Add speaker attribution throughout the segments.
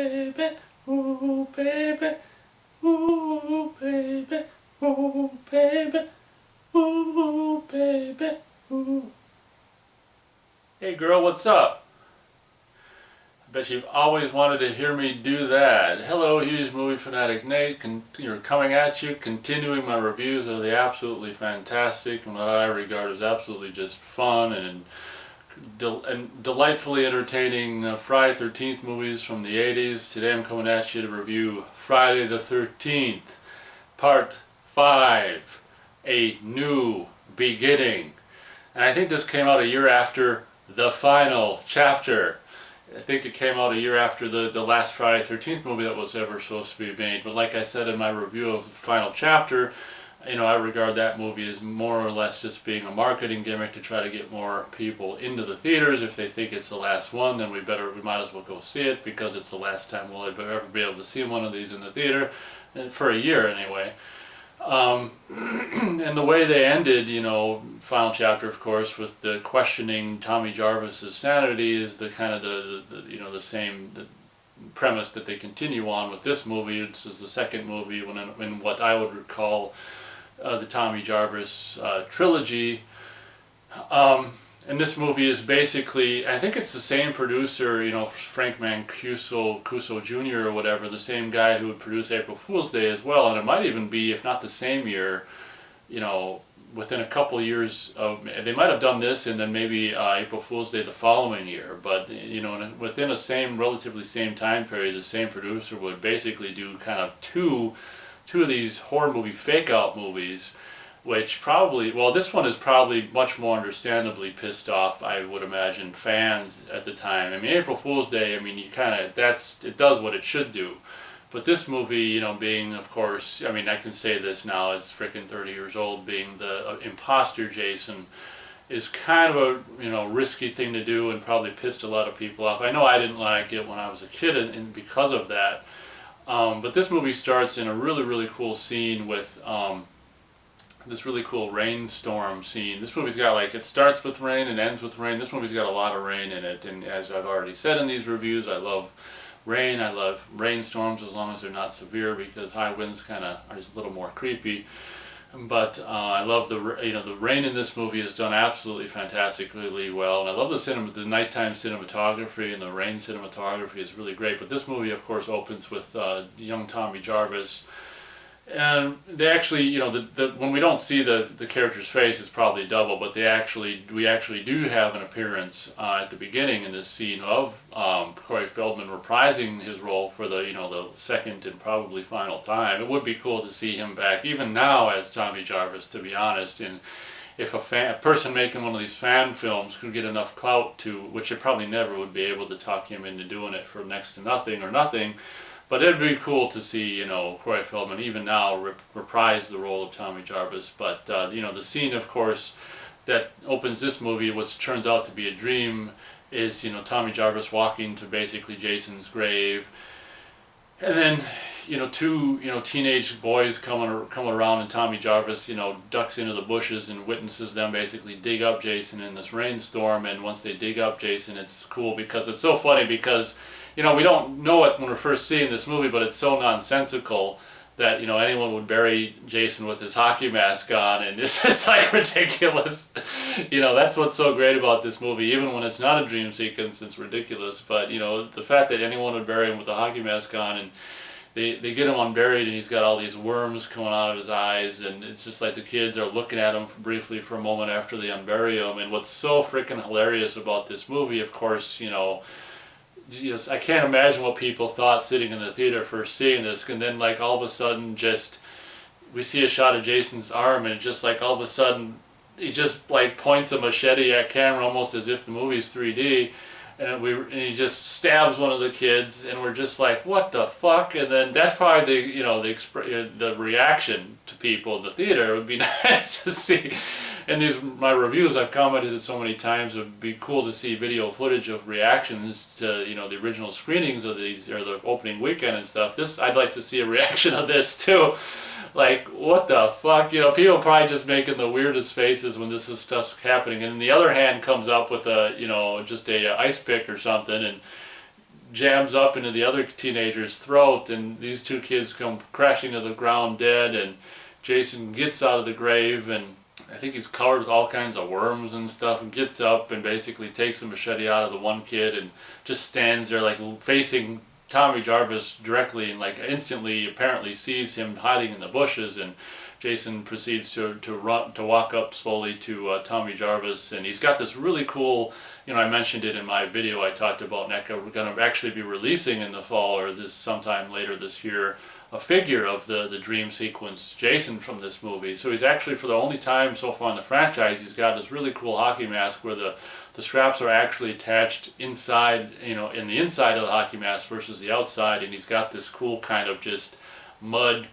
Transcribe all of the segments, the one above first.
Speaker 1: baby, ooh, baby, ooh, baby, ooh, baby, ooh, baby, ooh. Hey girl, what's up? I bet you've always wanted to hear me do that. Hello, huge movie fanatic Nate. You're coming at you, continuing my reviews of the absolutely fantastic and what I regard as absolutely just fun and delightfully entertaining Friday the 13th movies from the 80s. Today I'm coming at you to review Friday the 13th, Part 5, A New Beginning. And I think this came out a year after the final chapter. I think it came out a year after the last Friday the 13th movie that was ever supposed to be made. But like I said in my review of the final chapter, you know, I regard that movie as more or less just being a marketing gimmick to try to get more people into the theaters. If they think it's the last one, then we might as well go see it because it's the last time we'll ever be able to see one of these in the theater, for a year anyway. And the way they ended, you know, final chapter, of course, with the questioning Tommy Jarvis's sanity is the kind of the same premise that they continue on with this movie. This is the second movie in what I would call the Tommy Jarvis trilogy. And this movie is basically, I think it's the same producer, you know, Frank Mancuso Jr. or whatever, the same guy who would produce April Fool's Day as well, and it might even be, if not the same year, you know, within a couple of years of, they might have done this and then maybe April Fool's Day the following year, but, you know, within a relatively same time period, the same producer would basically do kind of two of these horror movie fake-out movies, which probably, well, this one is probably much more understandably pissed off, I would imagine, fans at the time. I mean, April Fool's Day, I mean, it does what it should do. But this movie, you know, being, of course, I mean, I can say this now, it's freaking 30 years old, being the imposter Jason, is kind of a, you know, risky thing to do and probably pissed a lot of people off. I know I didn't like it when I was a kid and because of that. But this movie starts in a really, really cool scene with this really cool rainstorm scene. This movie's got, like, it starts with rain and ends with rain. This movie's got a lot of rain in it, and as I've already said in these reviews, I love rain. I love rainstorms as long as they're not severe, because high winds kind of are just a little more creepy. But I love the rain in this movie is done absolutely fantastically well, and I love the nighttime cinematography, and the rain cinematography is really great. But this movie, of course, opens with young Tommy Jarvis, and they actually, you know, when we don't see the character's face, it's probably double, but we actually do have an appearance at the beginning in this scene of Corey Feldman reprising his role for the second and probably final time. It would be cool to see him back, even now, as Tommy Jarvis, to be honest. And if a person making one of these fan films could get enough clout to, which it probably never would be able to talk him into doing it for next to nothing or nothing. But it'd be cool to see, you know, Corey Feldman even now reprise the role of Tommy Jarvis. But, you know, the scene, of course, that opens this movie, which turns out to be a dream, is, you know, Tommy Jarvis walking to basically Jason's grave. And then, you know, two, you know, teenage boys coming around, and Tommy Jarvis, you know, ducks into the bushes and witnesses them basically dig up Jason in this rainstorm. And once they dig up Jason, it's cool because it's so funny because, you know, we don't know it when we're first seeing this movie, but it's so nonsensical that, you know, anyone would bury Jason with his hockey mask on, and it's just like ridiculous. You know, that's what's so great about this movie. Even when it's not a dream sequence, it's ridiculous. But, you know, the fact that anyone would bury him with a hockey mask on, and they get him unburied, and he's got all these worms coming out of his eyes, and it's just like the kids are looking at him briefly for a moment after they unbury him. And what's so freaking hilarious about this movie, of course, you know, I can't imagine what people thought sitting in the theater first seeing this, and then, like, all of a sudden, just we see a shot of Jason's arm, and just like all of a sudden he just like points a machete at camera almost as if the movie's 3D, and he just stabs one of the kids, and we're just like, what the fuck? And then that's probably the reaction to people in the theater. It would be nice to see. In my reviews, I've commented it so many times, it would be cool to see video footage of reactions to, you know, the original screenings of these, or the opening weekend and stuff. I'd like to see a reaction of this too. Like, what the fuck? You know, people are probably just making the weirdest faces when this stuff's happening. And the other hand comes up with just a ice pick or something, and jams up into the other teenager's throat, and these two kids come crashing to the ground dead, and Jason gets out of the grave, and I think he's covered with all kinds of worms and stuff, and gets up and basically takes a machete out of the one kid and just stands there like facing Tommy Jarvis directly, and like instantly apparently sees him hiding in the bushes, and Jason proceeds to walk up slowly to Tommy Jarvis, and he's got this really cool, I mentioned it in my video I talked about NECA. We're going to actually be releasing in the fall or this sometime later this year a figure of the dream sequence Jason from this movie. So he's actually, for the only time so far in the franchise, he's got this really cool hockey mask where the straps are actually attached inside, in the inside of the hockey mask versus the outside, and he's got this cool kind of just mud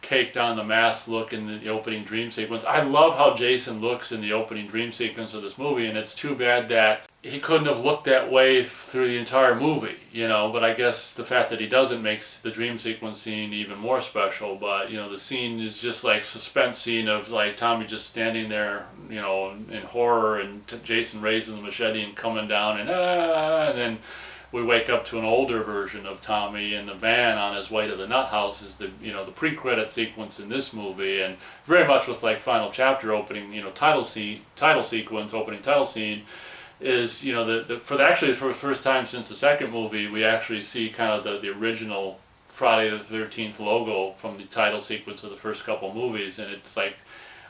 Speaker 1: caked on the mask look in the opening dream sequence. I love how Jason looks in the opening dream sequence of this movie, and it's too bad that he couldn't have looked that way through the entire movie, but I guess the fact that he doesn't makes the dream sequence scene even more special. But the scene is just like suspense scene of like Tommy just standing there, in horror, and Jason raising the machete and coming down, and then we wake up to an older version of Tommy in the van on his way to the nut house. Is the the pre-credit sequence in this movie, and very much with like final chapter opening, title sequence, opening title scene, is for the first time since the second movie, we actually see kind of the original Friday the 13th logo from the title sequence of the first couple movies, and it's like,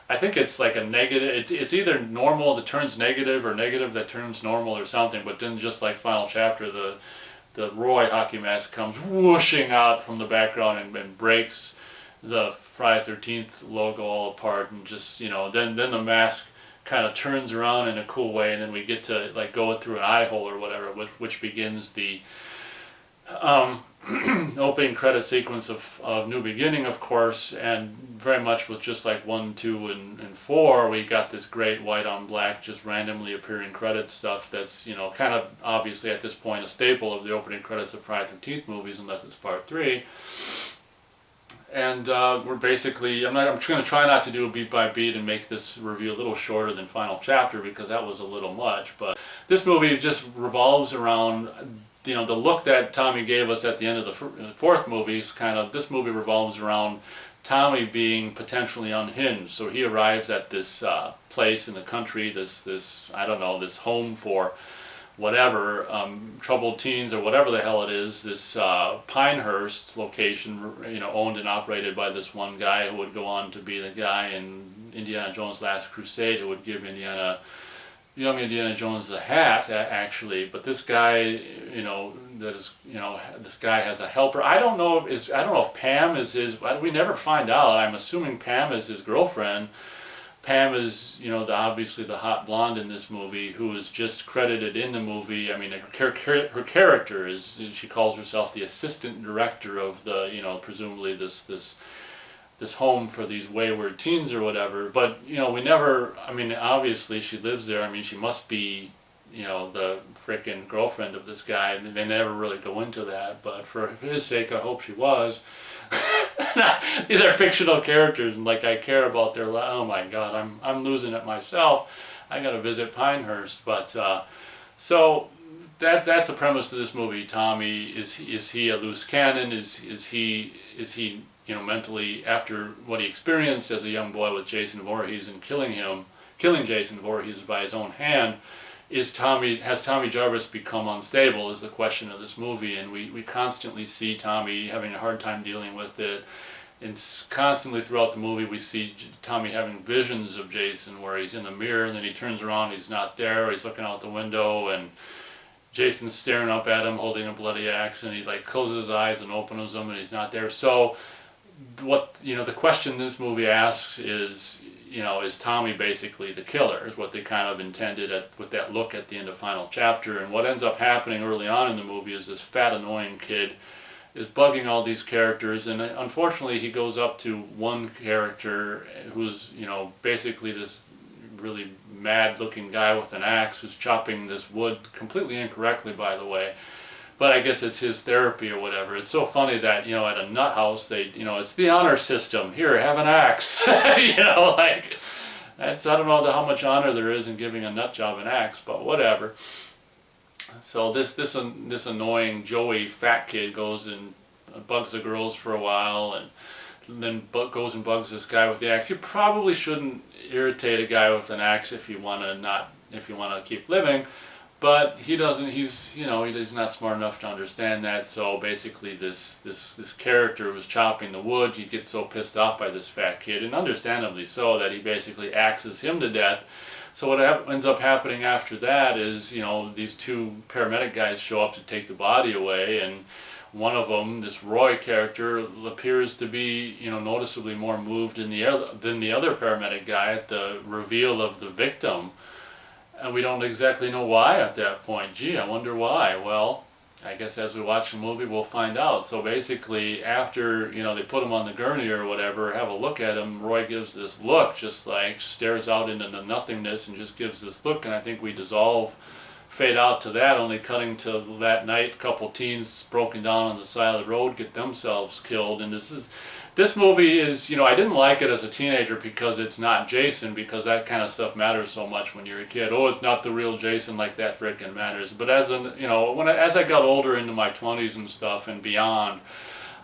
Speaker 1: I think it's like a negative, it's either normal that turns negative or negative that turns normal or something, but then just like final chapter, the Roy hockey mask comes whooshing out from the background and breaks the Friday the 13th logo all apart, and just, then the mask kind of turns around in a cool way, and then we get to like go through an eye hole or whatever, which begins the opening credit sequence of New Beginning, of course, and very much with just like 1, 2, and 4, we got this great white on black, just randomly appearing credit stuff that's, kind of obviously at this point a staple of the opening credits of Friday the 13th movies, unless it's part 3. And we're basically, I'm just going to try not to do a beat by beat and make this review a little shorter than final chapter, because that was a little much. But this movie just revolves around, the look that Tommy gave us at the end of the fourth movie is kind of, this movie revolves around Tommy being potentially unhinged. So he arrives at this place in the country, this I don't know, this home for whatever, troubled teens or whatever the hell it is, this Pinehurst location, owned and operated by this one guy who would go on to be the guy in Indiana Jones' Last Crusade, who would give young Indiana Jones the hat, actually. But this guy, this guy has a helper. I don't know if Pam is his, we never find out. I'm assuming Pam is his girlfriend. Pam is, obviously the hot blonde in this movie, who is just credited in the movie. I mean, her character is, she calls herself the assistant director of the, presumably this home for these wayward teens or whatever. But, we never, I mean, obviously she lives there. I mean, she must be, the frickin' girlfriend of this guy. I mean, they never really go into that, but for his sake, I hope she was. These are fictional characters, and like I care about their life. Oh my God, I'm losing it myself. I gotta visit Pinehurst, but so that's the premise of this movie. Tommy, is he a loose cannon? Is he mentally, after what he experienced as a young boy with Jason Voorhees and killing Jason Voorhees by his own hand? Has Tommy Jarvis become unstable is the question of this movie, and we constantly see Tommy having a hard time dealing with it, and constantly throughout the movie we see Tommy having visions of Jason where he's in the mirror and then he turns around, he's not there, he's looking out the window, and Jason's staring up at him holding a bloody axe, and he like closes his eyes and opens them and he's not there. So what the question this movie asks is, is Tommy basically the killer, is what they kind of intended with that look at the end of final chapter. And what ends up happening early on in the movie is this fat annoying kid is bugging all these characters, and unfortunately he goes up to one character who's basically this really mad looking guy with an axe who's chopping this wood completely incorrectly, by the way. But I guess it's his therapy or whatever. It's so funny that, at a nut house, they, it's the honor system. Here, have an axe. Like, I don't know how much honor there is in giving a nut job an axe, but whatever. So this annoying Joey fat kid goes and bugs the girls for a while, and then goes and bugs this guy with the axe. You probably shouldn't irritate a guy with an axe if you want to keep living. But he doesn't. He's not smart enough to understand that. So basically, this character was chopping the wood. He gets so pissed off by this fat kid, and understandably so, that he basically axes him to death. So what ends up happening after that is, these two paramedic guys show up to take the body away, and one of them, this Roy character, appears to be, noticeably more moved than the other paramedic guy at the reveal of the victim. And we don't exactly know why at that point. Gee, I wonder why. Well, I guess as we watch the movie, we'll find out. So basically, after, they put him on the gurney or whatever, have a look at him, Roy gives this look, just like stares out into the nothingness and just gives this look, and I think we fade out to that, only cutting to that night, couple teens broken down on the side of the road, get themselves killed. And this movie is, I didn't like it as a teenager because it's not Jason, because that kind of stuff matters so much when you're a kid. Oh, it's not the real Jason, like that frickin' matters. But as I got older into my 20s and stuff and beyond,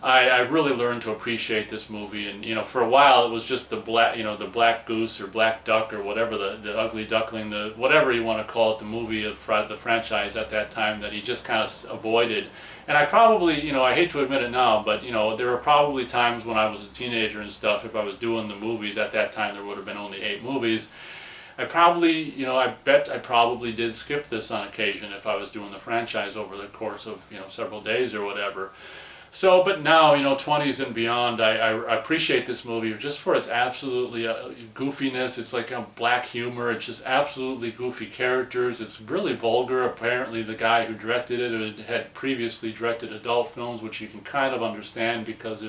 Speaker 1: I really learned to appreciate this movie. And for a while it was just the black goose or black duck or whatever, the ugly duckling, the whatever you want to call it, the movie of the franchise at that time that he just kind of avoided. And I probably, I hate to admit it now, but there were probably times when I was a teenager and stuff, if I was doing the movies at that time, there would have been only 8 movies. I probably, I bet I probably did skip this on occasion if I was doing the franchise over the course of, several days or whatever. So, but now, 20s and beyond, I appreciate this movie just for its absolutely goofiness. It's like a black humor. It's just absolutely goofy characters. It's really vulgar. Apparently, the guy who directed it had previously directed adult films, which you can kind of understand because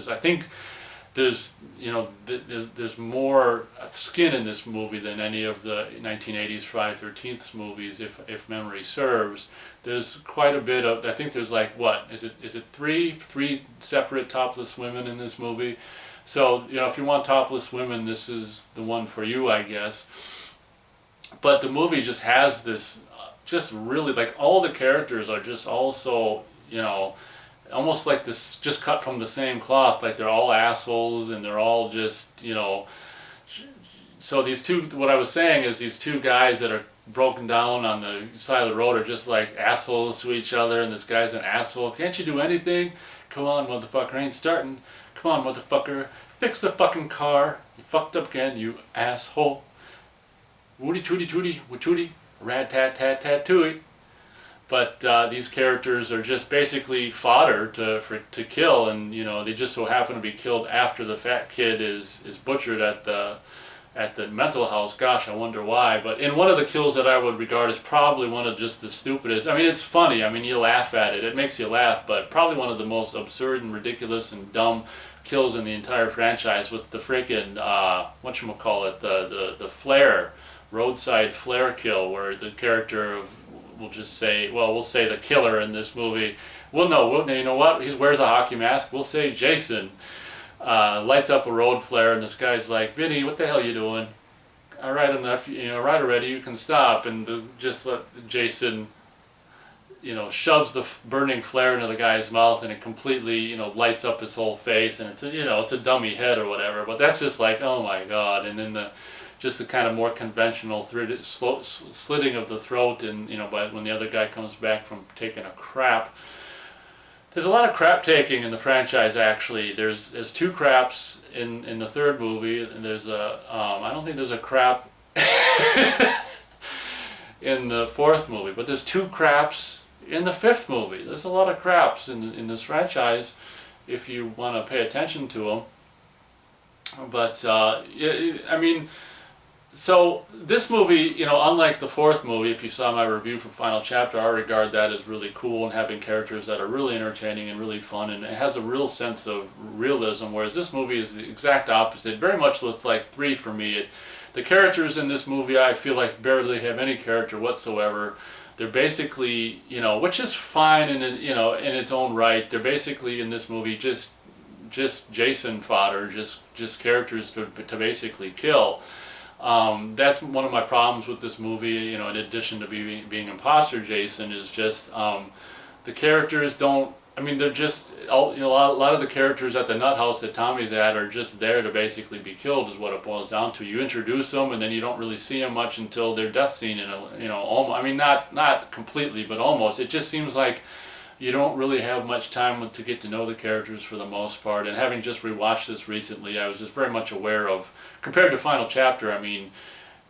Speaker 1: there's more skin in this movie than any of the 1980s Friday the 13th movies, if memory serves. There's quite a bit of, I think there's like, what, is it three separate topless women in this movie? So, if you want topless women, this is the one for you, I guess. But the movie just has this, just really, like, all the characters are just also, almost like this, just cut from the same cloth, like they're all assholes and they're all just, so these two, what I was saying is these two guys that are broken down on the side of the road are just like assholes to each other, and this guy's an asshole. Can't you do anything? Come on, motherfucker, ain't starting. Come on, motherfucker, fix the fucking car. You fucked up again, you asshole. Woody tooty tooty, watooty, rat tat tat tat tooey. But these characters are just basically fodder to kill, and they just so happen to be killed after the fat kid is butchered at the mental house. Gosh, I wonder why. But in one of the kills that I would regard as probably one of just the stupidest. I mean, it's funny. I mean, you laugh at it. It makes you laugh. But probably one of the most absurd and ridiculous and dumb kills in the entire franchise, with the freaking whatchamacallit, the flare, roadside flare kill, where the character of, we'll say the killer in this movie. You know what? He wears a hockey mask. We'll say Jason. Lights up a road flare, and this guy's like, Vinny, what the hell you doing? All right, enough. Right already. You can stop. And just let Jason, shoves the burning flare into the guy's mouth, and it completely, lights up his whole face, and it's a dummy head or whatever. But that's just like, oh my God. And then the kind of more conventional slitting of the throat, and but when the other guy comes back from taking a crap. There's a lot of crap taking in the franchise, actually. There's 2 craps in the 3rd movie, and there's I don't think there's a crap in the 4th movie, but there's 2 craps in the 5th movie. There's a lot of craps in this franchise if you want to pay attention to them. But I mean, so this movie, unlike the 4th movie, if you saw my review for Final Chapter, I regard that as really cool and having characters that are really entertaining and really fun, and it has a real sense of realism, whereas this movie is the exact opposite, very much with like 3 for me. The characters in this movie, I feel like, barely have any character whatsoever. They're basically, which is fine in its own right. They're basically in this movie just Jason fodder, just characters to basically kill. That's one of my problems with this movie, you know, in addition to being imposter Jason, is just the characters don't, I mean, they're just, you know, a lot of the characters at the nut house that Tommy's at are just there to basically be killed, is what it boils down to. You introduce them, and then you don't really see them much until their death scene, in a, you know, almost, I mean, not completely, but almost. It just seems like you don't really have much time to get to know the characters for the most part. And having just rewatched this recently, I was just very much aware of, compared to Final Chapter, I mean,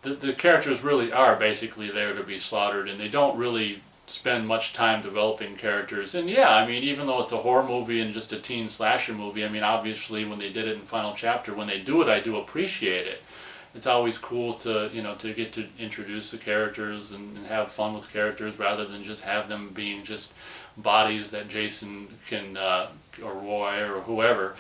Speaker 1: the characters really are basically there to be slaughtered, and they don't really spend much time developing characters. And yeah, I mean, even though it's a horror movie and just a teen slasher movie, I mean, obviously when they did it in Final Chapter, when they do it, I do appreciate it. It's always cool to, you know, to get to introduce the characters and have fun with characters rather than just have them being just bodies that Jason can, or Roy or whoever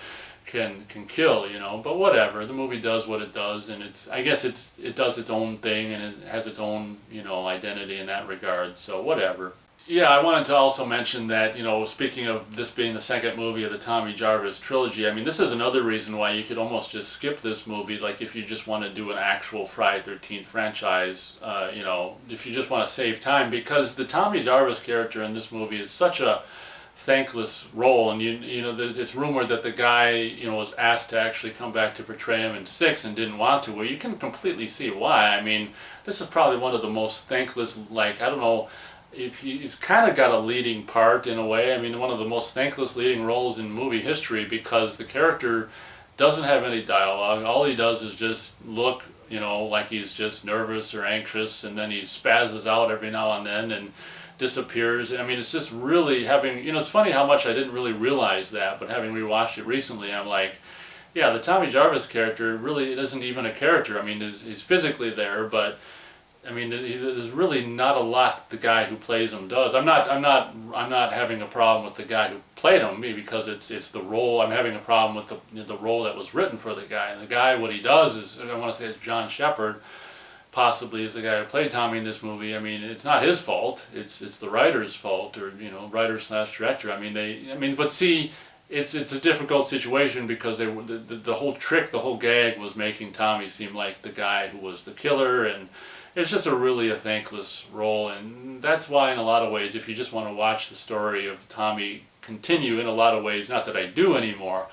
Speaker 1: can kill, you know. But whatever, the movie does what it does, and I guess it does its own thing, and it has its own, you know, identity in that regard. So whatever. Yeah, I wanted to also mention that, you know, speaking of this being the second movie of the Tommy Jarvis trilogy, I mean, this is another reason why you could almost just skip this movie, like if you just want to do an actual Friday 13th franchise, you know, if you just want to save time, because the Tommy Jarvis character in this movie is such a thankless role, and you know, it's rumored that the guy, you know, was asked to actually come back to portray him in 6 and didn't want to. Well, you can completely see why. I mean, this is probably one of the most thankless, like, I don't know, if he's kind of got a leading part in a way. I mean, one of the most thankless leading roles in movie history, because the character doesn't have any dialogue. All he does is just look, you know, like he's just nervous or anxious, and then he spazzes out every now and then and disappears. I mean, it's just really having, you know, it's funny how much I didn't really realize that, but having rewatched it recently, I'm like, yeah, the Tommy Jarvis character really isn't even a character. I mean, he's physically there, but I mean, there's really not a lot the guy who plays him does. I'm not having a problem with the guy who played him, because it's the role. I'm having a problem with the role that was written for the guy. And the guy, what he does is, I want to say it's John Shepard, possibly is the guy who played Tommy in this movie. I mean, it's not his fault. It's the writer's fault, or, you know, writer/director. I mean, but see, it's a difficult situation, because the whole trick, the whole gag was making Tommy seem like the guy who was the killer, and it's just a thankless role. And that's why, in a lot of ways, if you just want to watch the story of Tommy continue, in a lot of ways, not that I do anymore,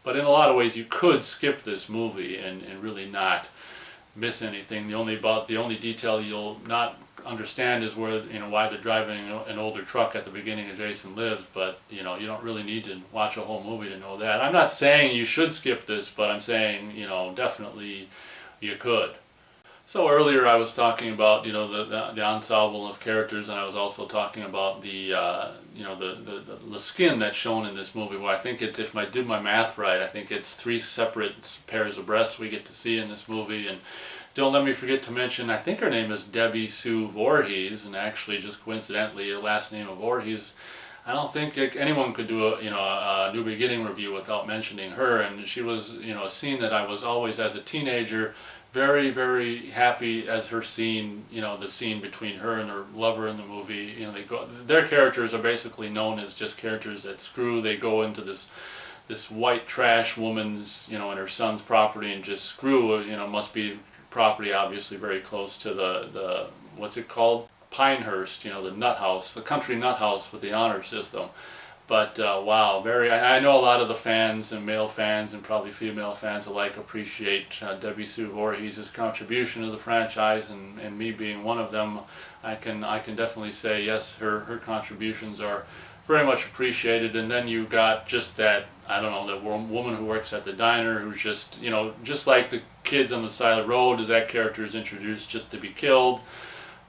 Speaker 1: but in a lot of ways you could skip this movie and really not miss anything. The only detail you'll not understand is where, you know, why they're driving an older truck at the beginning of Jason Lives, but, you know, you don't really need to watch a whole movie to know that. I'm not saying you should skip this, but I'm saying, you know, the you could. So earlier I was talking about, you know, the ensemble of characters, and I was also talking about the you know, the skin that's shown in this movie. Well, I think if I did my math right, I think it's 3 separate pairs of breasts we get to see in this movie. And don't let me forget to mention, I think her name is Debbie Sue Voorhees, and actually, just coincidentally, the last name of Voorhees, I don't think anyone could do a New Beginning review without mentioning her. And she was, you know, a scene that I was always, as a teenager, very, very happy as her scene, you know, the scene between her and her lover in the movie. You know, their characters are basically known as just characters that screw. They go into this white trash woman's, you know, and her son's property and just screw. You know, must be property obviously very close to the what's it called? Pinehurst, you know, the nut house, the country nut house with the honor system. But wow, I know a lot of the fans, and male fans and probably female fans alike, appreciate Debbie Sue Voorhees' contribution to the franchise, and me being one of them, I can definitely say yes, her contributions are very much appreciated. And then you got just that, I don't know, that woman who works at the diner, who's just, you know, just like the kids on the side of the road, that character is introduced just to be killed.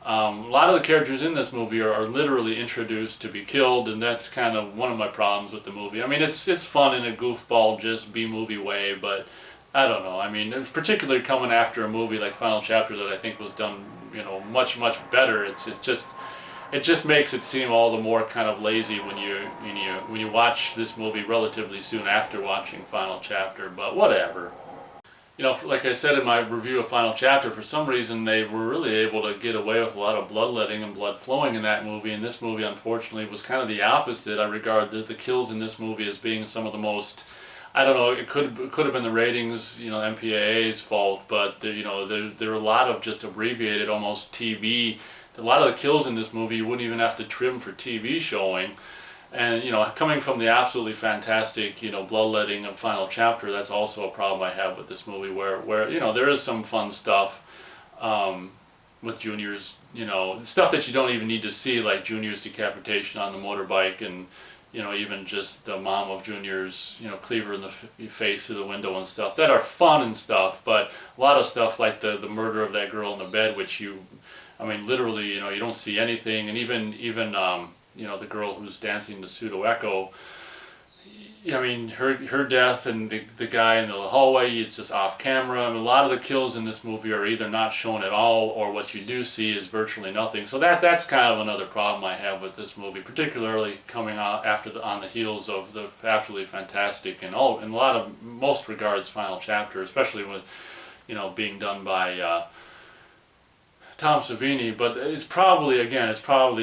Speaker 1: A lot of the characters in this movie are literally introduced to be killed, and that's kind of one of my problems with the movie. I mean, it's fun in a goofball, just B-movie way, but I don't know. I mean, it's particularly coming after a movie like Final Chapter that I think was done, you know, much better. It just makes it seem all the more kind of lazy when you watch this movie relatively soon after watching Final Chapter. But whatever. You know, like I said in my review of Final Chapter, for some reason they were really able to get away with a lot of bloodletting and blood flowing in that movie, and this movie, unfortunately, was kind of the opposite. I regard the kills in this movie as being some of the most I don't know. It could have been the ratings, MPAA's fault, but there were a lot of just abbreviated, almost TV. A lot of the kills in this movie you wouldn't even have to trim for TV showing, and coming from the absolutely fantastic bloodletting of Final Chapter, that's also a problem I have with this movie, where there is some fun stuff. With Junior's, stuff that you don't even need to see, like Junior's decapitation on the motorbike, and even just the mom of Junior's, cleaver in the face through the window and stuff that are fun and stuff. But a lot of stuff like the murder of that girl in the bed, which literally, you don't see anything, and even the girl who's dancing the pseudo echo. Her death and the guy in the hallway, it's just off camera. A lot of the kills in this movie are either not shown at all, or what you do see is virtually nothing. So that's kind of another problem I have with this movie, particularly coming out on the heels of the absolutely fantastic and in a lot of most regards Final Chapter, especially with being done by Tom Savini. But it's probably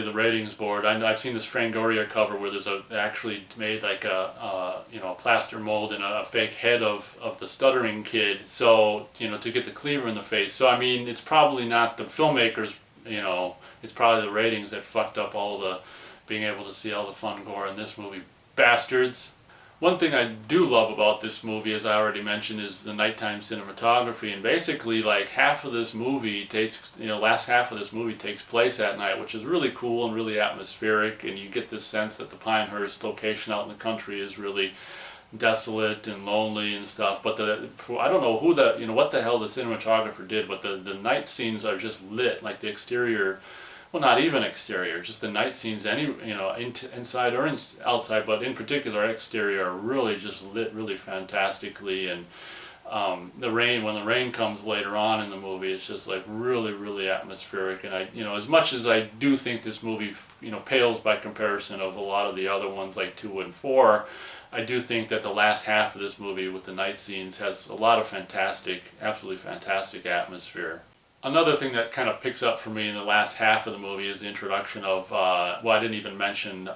Speaker 1: the ratings board. I've seen this Fangoria cover where there's actually made like a plaster mold and a fake head of the stuttering kid, so to get the cleaver in the face. So it's probably not the filmmakers, it's probably the ratings that fucked up all the being able to see all the fun gore in this movie. Bastards. One thing I do love about this movie, as I already mentioned, is the nighttime cinematography, and basically like half of this movie last half of this movie takes place at night, which is really cool and really atmospheric, and you get this sense that the Pinehurst location out in the country is really desolate and lonely and stuff. But I don't know what the hell the cinematographer did, but the night scenes are just lit, like the exterior. Well, not even exterior, just the night scenes, inside or outside, but in particular exterior, are really just lit really fantastically. And when the rain comes later on in the movie, it's just like really, really atmospheric. And as much as I do think this movie, pales by comparison of a lot of the other ones like 2 and 4, I do think that the last half of this movie with the night scenes has a lot of absolutely fantastic atmosphere. Another thing that kind of picks up for me in the last half of the movie is the introduction of, I didn't even mention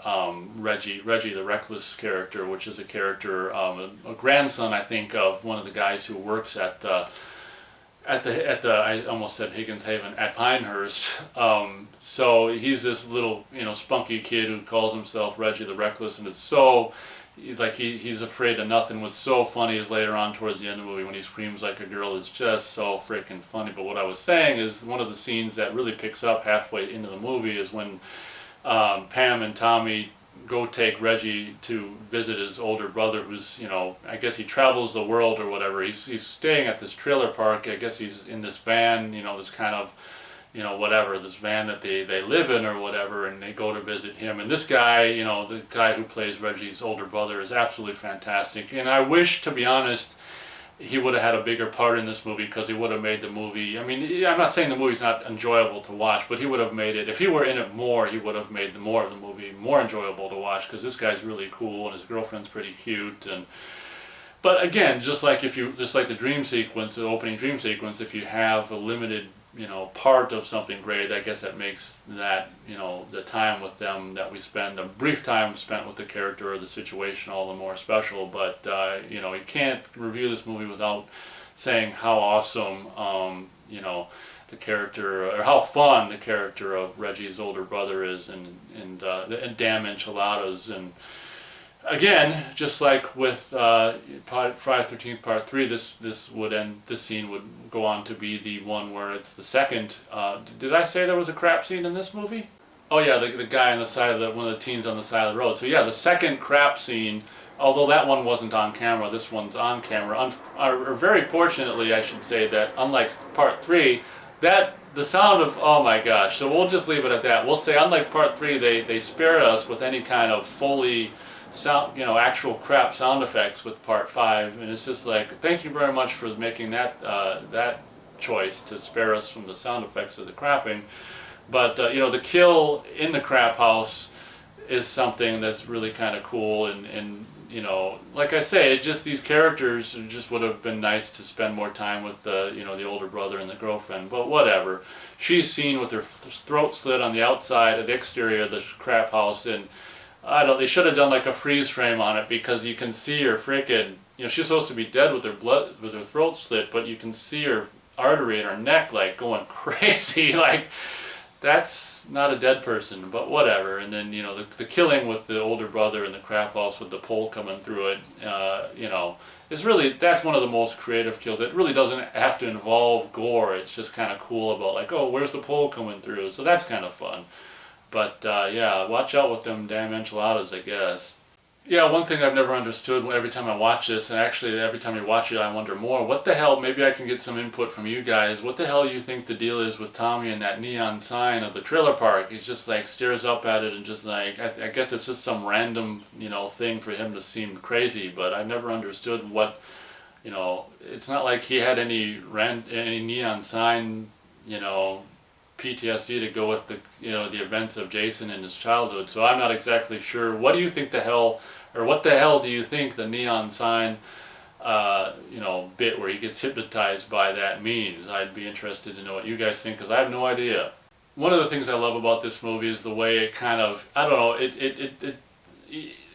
Speaker 1: Reggie the Reckless character, which is a character, a grandson, I think, of one of the guys who works at the I almost said Higgins Haven, at Pinehurst. So he's this little, spunky kid who calls himself Reggie the Reckless, and it's so, like he's afraid of nothing. What's so funny is later on towards the end of the movie when he screams like a girl is just so freaking funny. But what I was saying is one of the scenes that really picks up halfway into the movie is when Pam and Tommy go take Reggie to visit his older brother, who's, I guess he travels the world or whatever. He's staying at this trailer park. I guess he's in this van, this kind of, this van that they live in or whatever, and they go to visit him. And this guy, the guy who plays Reggie's older brother, is absolutely fantastic. And I wish, to be honest, he would have had a bigger part in this movie, because he would have made the movie, I'm not saying the movie's not enjoyable to watch, but he would have made it, if he were in it more, he would have made more of the movie more enjoyable to watch, because this guy's really cool and his girlfriend's pretty cute. But again, just like the dream sequence, the opening dream sequence, if you have a limited part of something great, I guess that makes that, the time with them that we spend, the brief time spent with the character or the situation, all the more special. But, you can't review this movie without saying how awesome, the character, or how fun the character of Reggie's older brother is, and Damn Enchiladas. And again, just like with Friday the 13th Part 3, this scene would go on to be the one where it's the second. Did I say there was a crap scene in this movie? Oh yeah, the guy on the side of one of the teens on the side of the road. So yeah, the second crap scene, although that one wasn't on camera, this one's on camera. Or very fortunately, I should say, that unlike Part 3, the sound of, oh my gosh, so we'll just leave it at that. We'll say, unlike Part 3, they spared us with any kind of Foley sound, actual crap sound effects with Part 5, and it's just like, thank you very much for making that choice to spare us from the sound effects of the crapping. But the kill in the crap house is something that's really kind of cool, and like I say, these characters just would have been nice to spend more time with the older brother and the girlfriend. But whatever, she's seen with her throat slit on the outside of the exterior of the crap house, and I don't. They should have done like a freeze frame on it because you can see her freaking. You know, she's supposed to be dead with her throat slit, but you can see her artery in her neck like going crazy. Like that's not a dead person, but whatever. And then you know the killing with the older brother and the crap house with the pole coming through it. You know, is really that's one of the most creative kills. It really doesn't have to involve gore. It's just kind of cool about like, oh, where's the pole coming through? So that's kind of fun. But yeah, watch out with them damn enchiladas, I guess. Yeah, one thing I've never understood every time I watch this, and actually every time you watch it I wonder more, what the hell, maybe I can get some input from you guys, what the hell you think the deal is with Tommy and that neon sign of the trailer park? He's just like stares up at it and just like, I guess it's just some random, you know, thing for him to seem crazy, but I've never understood what, you know, it's not like he had any neon sign, you know, PTSD to go with the, you know, the events of Jason in his childhood. So I'm not exactly sure. What do you think the hell, or what the hell do you think the neon sign, you know, bit where he gets hypnotized by that means? I'd be interested to know what you guys think because I have no idea. One of the things I love about this movie is the way it kind of, I don't know,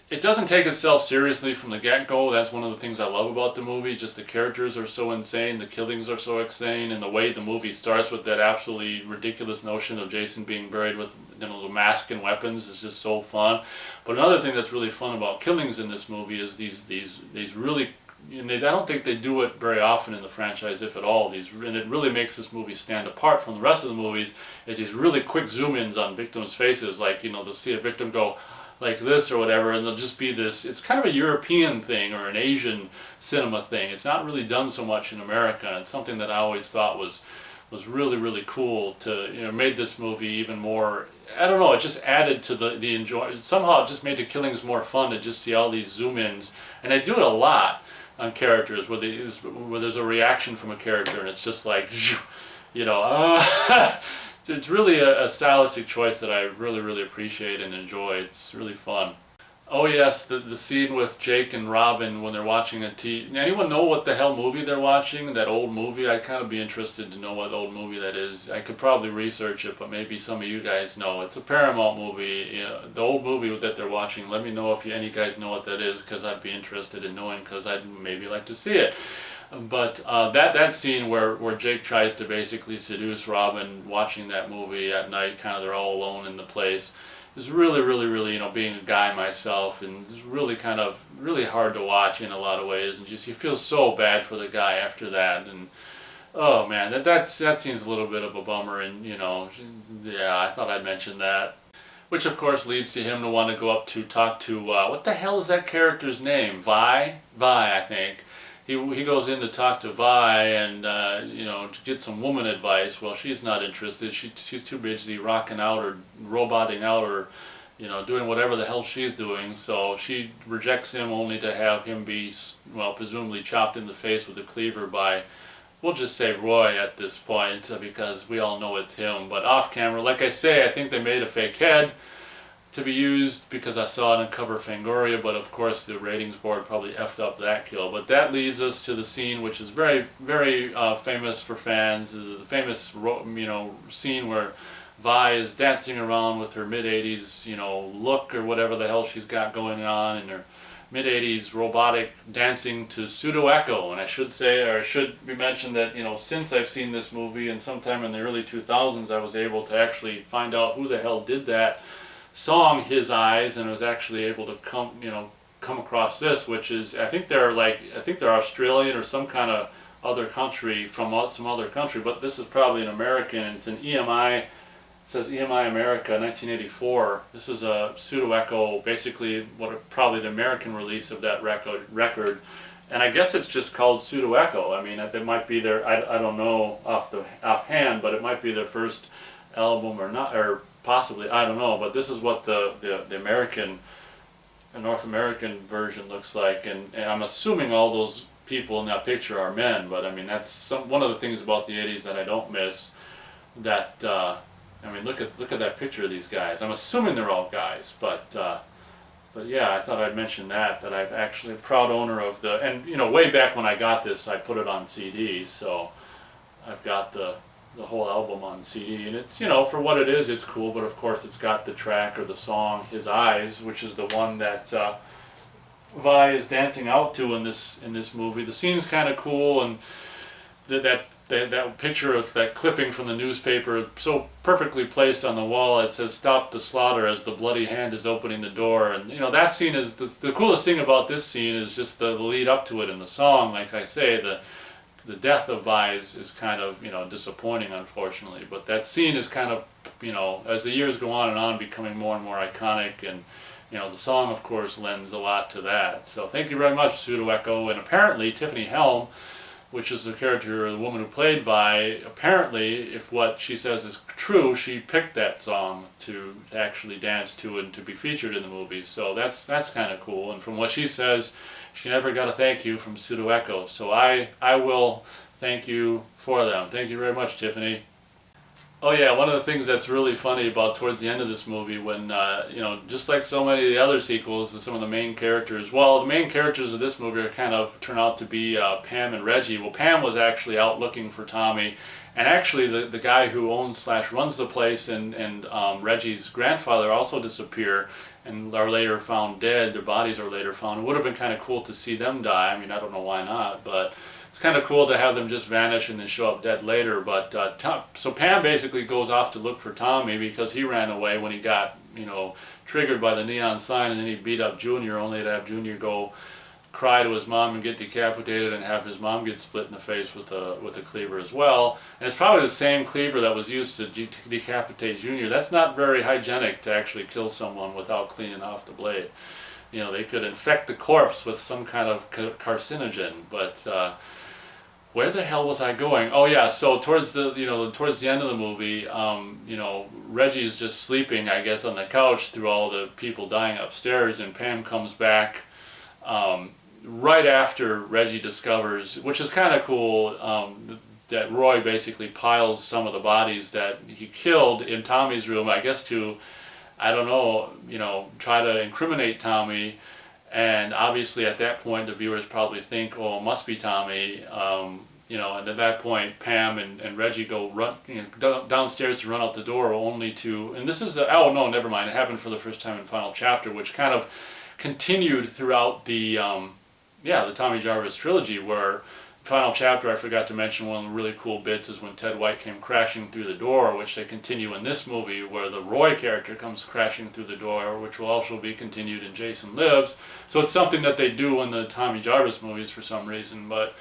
Speaker 1: it doesn't take itself seriously from the get-go. That's one of the things I love about the movie. Just the characters are so insane, the killings are so insane, and the way the movie starts with that absolutely ridiculous notion of Jason being buried with, you know, the mask and weapons is just so fun. But another thing that's really fun about killings in this movie is these really, you know, I don't think they do it very often in the franchise, if at all. And it really makes this movie stand apart from the rest of the movies. Is these really quick zoom-ins on victims' faces, like, you know, they'll see a victim go like this or whatever, and there'll just be this, it's kind of a European thing or an Asian cinema thing. It's not really done so much in America, and it's something that I always thought was really, really cool to, you know, made this movie even more, I don't know, it just added to the enjoy, somehow it just made the killings more fun to just see all these zoom-ins, and they do it a lot on characters where there's a reaction from a character and it's just like, you know, it's really a stylistic choice that I really, really appreciate and enjoy. It's really fun. Oh yes, the scene with Jake and Robin when they're watching anyone know what the hell movie they're watching? That old movie? I'd kind of be interested to know what old movie that is. I could probably research it, but maybe some of you guys know. It's a Paramount movie. You know, the old movie that they're watching. Let me know if any guys know what that is, because I'd be interested in knowing, because I'd maybe like to see it. But that scene where Jake tries to basically seduce Robin, watching that movie at night, kind of they're all alone in the place, is really, really, really, you know, being a guy myself, and it's really kind of really hard to watch in a lot of ways, and just you feel so bad for the guy after that, and oh man, that seems a little bit of a bummer, and you know, yeah, I thought I'd mention that. Which of course leads to him to want to go up to talk to, what the hell is that character's name? Vi, I think. He goes in to talk to Vi and, you know, to get some woman advice. Well, she's not interested. She's too busy rocking out or roboting out or, you know, doing whatever the hell she's doing. So she rejects him only to have him be, well, presumably chopped in the face with a cleaver by, we'll just say Roy at this point, because we all know it's him. But off camera, like I say, I think they made a fake head to be used because I saw it on Cover Fangoria, but of course the ratings board probably effed up that kill. But that leads us to the scene which is very, very famous for fans, the famous, you know, scene where Vi is dancing around with her mid-80s, you know, look or whatever the hell she's got going on, and her mid-80s robotic dancing to Pseudo Echo. And I should say, or it should be mentioned that, you know, since I've seen this movie and sometime in the early 2000s I was able to actually find out who the hell did that song, His Eyes, and was actually able to come across this, which is, I think they're Australian or some kind of other country, from some other country, but this is probably an American, and it's an EMI, it says EMI America 1984. This is a Pseudo Echo, basically probably the American release of that record, and I guess it's just called Pseudo Echo. I mean, it might be their, I don't know offhand, but it might be their first album or not, or possibly, I don't know, but this is what the American, the North American version looks like, and I'm assuming all those people in that picture are men, but I mean, that's one of the things about the 80s that I don't miss, that, I mean, look at that picture of these guys. I'm assuming they're all guys, but yeah, I thought I'd mention that I'm actually a proud owner of and you know, way back when I got this, I put it on CD, so I've got the the whole album on CD, and it's, you know, for what it is, it's cool. But of course, it's got the track or the song "His Eyes," which is the one that Vi is dancing out to in this movie. The scene's kind of cool, and that picture of that clipping from the newspaper, so perfectly placed on the wall. It says "Stop the slaughter" as the bloody hand is opening the door, and you know that scene is the coolest thing about this scene is just the lead up to it in the song. Like I say, the death of Vi is kind of, you know, disappointing, unfortunately. But that scene is kind of, you know, as the years go on, becoming more and more iconic, and you know, the song, of course, lends a lot to that. So thank you very much, Pseudo Echo. And apparently Tiffany Helm, which is the character, the woman who played Vi, apparently, if what she says is true, she picked that song to actually dance to and to be featured in the movie. So that's kind of cool. And from what she says, she never got a thank you from Pseudo Echo. So I will thank you for them. Thank you very much, Tiffany. Oh yeah, one of the things that's really funny about towards the end of this movie, when you know, just like so many of the other sequels, some of the main characters, well, the main characters of this movie are kind of turn out to be Pam and Reggie. Well, Pam was actually out looking for Tommy, and actually the guy who owns / runs the place and Reggie's grandfather also disappear and are later found dead. Their bodies are later found. It would have been kind of cool to see them die. I mean, I don't know why not, but it's kind of cool to have them just vanish and then show up dead later. But so Pam basically goes off to look for Tommy because he ran away when he got, you know, triggered by the neon sign, and then he beat up Junior, only to have Junior go cry to his mom and get decapitated and have his mom get split in the face with a cleaver as well. And it's probably the same cleaver that was used to decapitate Junior. That's not very hygienic to actually kill someone without cleaning off the blade. You know, they could infect the corpse with some kind of carcinogen, but where the hell was I going? Oh yeah, so towards the end of the movie, you know, Reggie's just sleeping, I guess, on the couch through all the people dying upstairs, and Pam comes back right after Reggie discovers, which is kind of cool, that Roy basically piles some of the bodies that he killed in Tommy's room, I guess to, I don't know, you know, try to incriminate Tommy. And obviously at that point the viewers probably think, oh, it must be Tommy, you know, and at that point Pam and Reggie go downstairs to run out the door, only to, and this is oh no, never mind, it happened for the first time in Final Chapter, which kind of continued throughout the the Tommy Jarvis trilogy, where Final Chapter, I forgot to mention, one of the really cool bits is when Ted White came crashing through the door, which they continue in this movie, where the Roy character comes crashing through the door, which will also be continued in Jason Lives. So it's something that they do in the Tommy Jarvis movies for some reason, but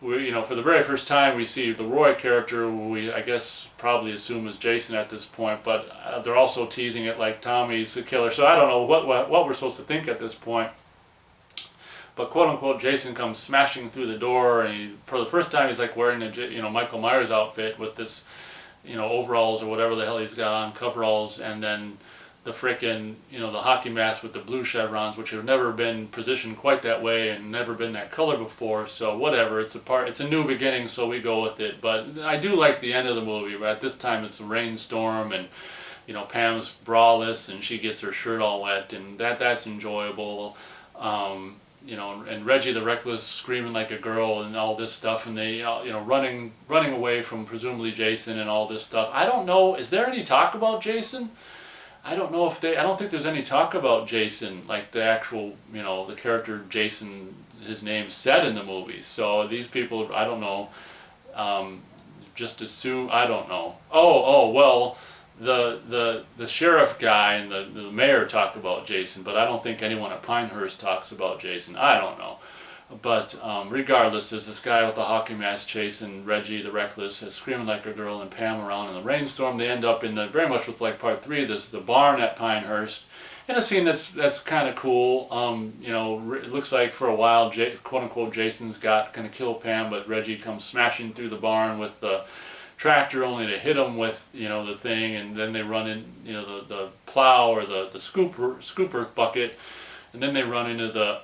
Speaker 1: we, you know, for the very first time we see the Roy character, who we, I guess, probably assume is Jason at this point, but they're also teasing it like Tommy's the killer, so I don't know what we're supposed to think at this point. But quote-unquote Jason comes smashing through the door, and for the first time he's like wearing a, you know, Michael Myers outfit with this, you know, overalls or whatever the hell he's got on, coveralls, and then the frickin', you know, the hockey mask with the blue chevrons, which have never been positioned quite that way and never been that color before. So whatever, it's a new beginning, so we go with it. But I do like the end of the movie. But at this time it's a rainstorm, and you know, Pam's braless and she gets her shirt all wet, and that's enjoyable. You know, and Reggie the Reckless screaming like a girl and all this stuff, and they, you know, running away from presumably Jason and all this stuff. I don't know, is there any talk about Jason? I don't know if I don't think there's any talk about Jason, like the actual, you know, the character Jason, his name said in the movie. So these people, I don't know, just assume, I don't know. Oh, well, the sheriff guy and the mayor talk about Jason, but I don't think anyone at Pinehurst talks about Jason. I don't know. But regardless, there's this guy with the hockey mask chasing Reggie the Reckless, screaming like a girl, and Pam around in the rainstorm. They end up in the, very much with like part 3, this the barn at Pinehurst, in a scene that's kind of cool. You know, it looks like for a while, quote unquote, Jason's gonna kill Pam, but Reggie comes smashing through the barn with the tractor, only to hit him with, you know, the thing, and then they run in, you know, the plow or the scooper bucket, and then they run into the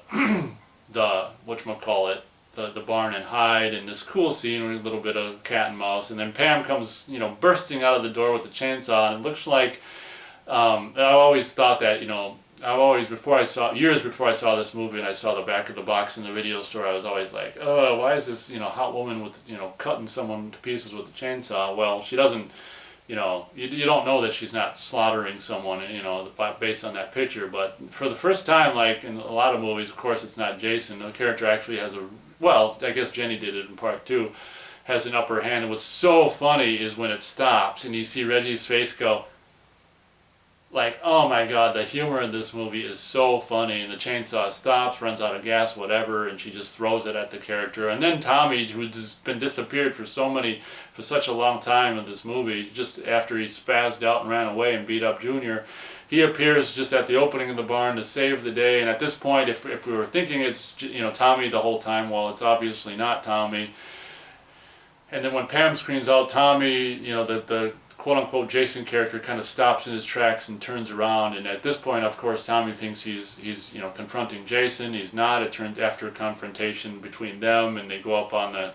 Speaker 1: whatchamacallit, the barn and hide, and this cool scene with a little bit of cat and mouse, and then Pam comes, you know, bursting out of the door with the chainsaw, and it looks like, I always thought that, you know, I've always, years before I saw this movie and I saw the back of the box in the video store, I was always like, oh, why is this, hot woman with, cutting someone to pieces with a chainsaw? Well, she doesn't, you don't know that she's not slaughtering someone, based on that picture. But for the first time, like in a lot of movies, of course, it's not Jason. The character actually has well, I guess Jenny did it in part two, has an upper hand. And what's so funny is when it stops and you see Reggie's face go, like, oh my god, the humor in this movie is so funny, and the chainsaw stops, runs out of gas, whatever, and she just throws it at the character. And then Tommy, who's been disappeared for such a long time in this movie, just after he spazzed out and ran away and beat up Junior, he appears just at the opening of the barn to save the day. And at this point, if we were thinking it's, Tommy the whole time, well, it's obviously not Tommy. And then when Pam screams out Tommy, the quote-unquote Jason character kind of stops in his tracks and turns around, and at this point, of course, Tommy thinks he's confronting Jason. He's not. It turns, after a confrontation between them, and they go up on the,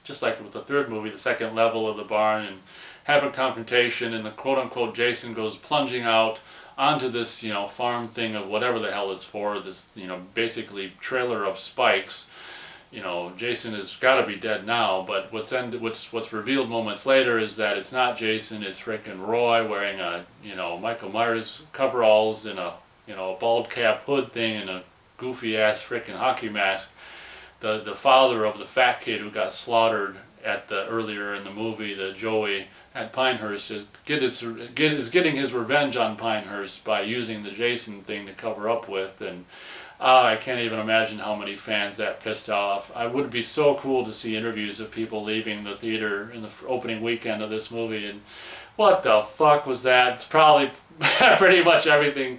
Speaker 1: just like with the third movie, the second level of the barn, and have a confrontation, and the quote-unquote Jason goes plunging out onto this farm thing of whatever the hell it's for, this basically trailer of spikes. Jason has got to be dead now, but what's revealed moments later is that it's not Jason, it's frickin' Roy wearing a, Michael Myers coveralls and a, a bald cap hood thing and a goofy ass frickin' hockey mask. The father of the fat kid who got slaughtered earlier in the movie, the Joey at Pinehurst, is getting his revenge on Pinehurst by using the Jason thing to cover up with, and I can't even imagine how many fans that pissed off. It would be so cool to see interviews of people leaving the theater in the opening weekend of this movie and, what the fuck was that? It's probably pretty much everything,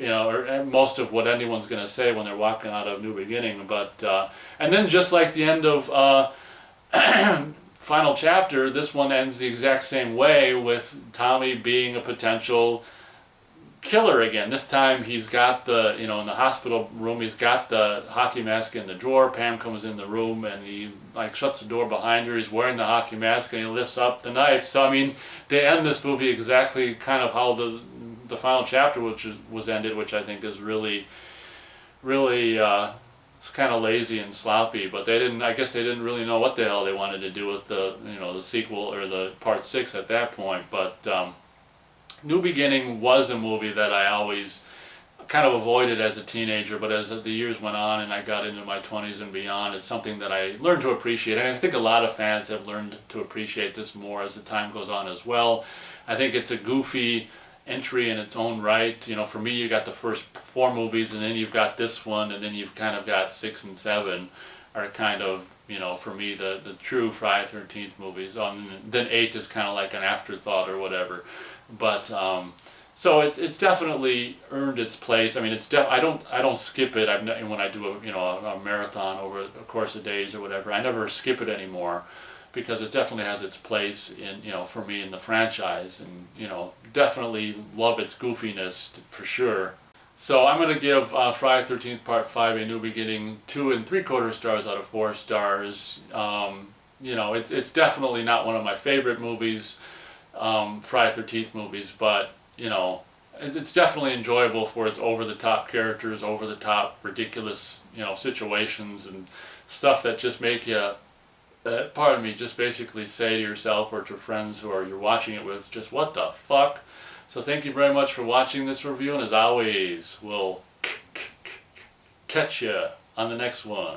Speaker 1: or most of what anyone's going to say when they're walking out of New Beginning. But and then just like the end of Final Chapter, this one ends the exact same way, with Tommy being a potential killer again. This time he's got the, in the hospital room, he's got the hockey mask in the drawer. Pam comes in the room and he shuts the door behind her. He's wearing the hockey mask and he lifts up the knife. So I mean, they end this movie exactly kind of how the final chapter was ended, which I think is really it's kind of lazy and sloppy. But I guess they didn't really know what the hell they wanted to do with the the sequel or the part 6 at that point. But New Beginning was a movie that I always kind of avoided as a teenager, but as the years went on and I got into my 20s and beyond, it's something that I learned to appreciate. And I think a lot of fans have learned to appreciate this more as the time goes on as well. I think it's a goofy entry in its own right. For me, you got the first 4 movies, and then you've got this one, and then you've kind of got 6 and 7 are kind of, for me, the true Friday the 13th movies. Then 8 is kind of like an afterthought or whatever. But so it's definitely earned its place. I mean, I don't skip it. When I do a marathon over a course of days or whatever, I never skip it anymore, because it definitely has its place in for me in the franchise, and definitely love its goofiness for sure. So I'm going to give Friday the 13th Part 5 A New Beginning 2 3/4 stars out of 4 stars. It's definitely not one of my favorite movies, Friday the 13th movies, but it's definitely enjoyable for its over-the-top characters, over-the-top ridiculous situations and stuff that just make you, just basically say to yourself or to friends who you're watching it with, just what the fuck. So thank you very much for watching this review, and as always, we'll catch you on the next one.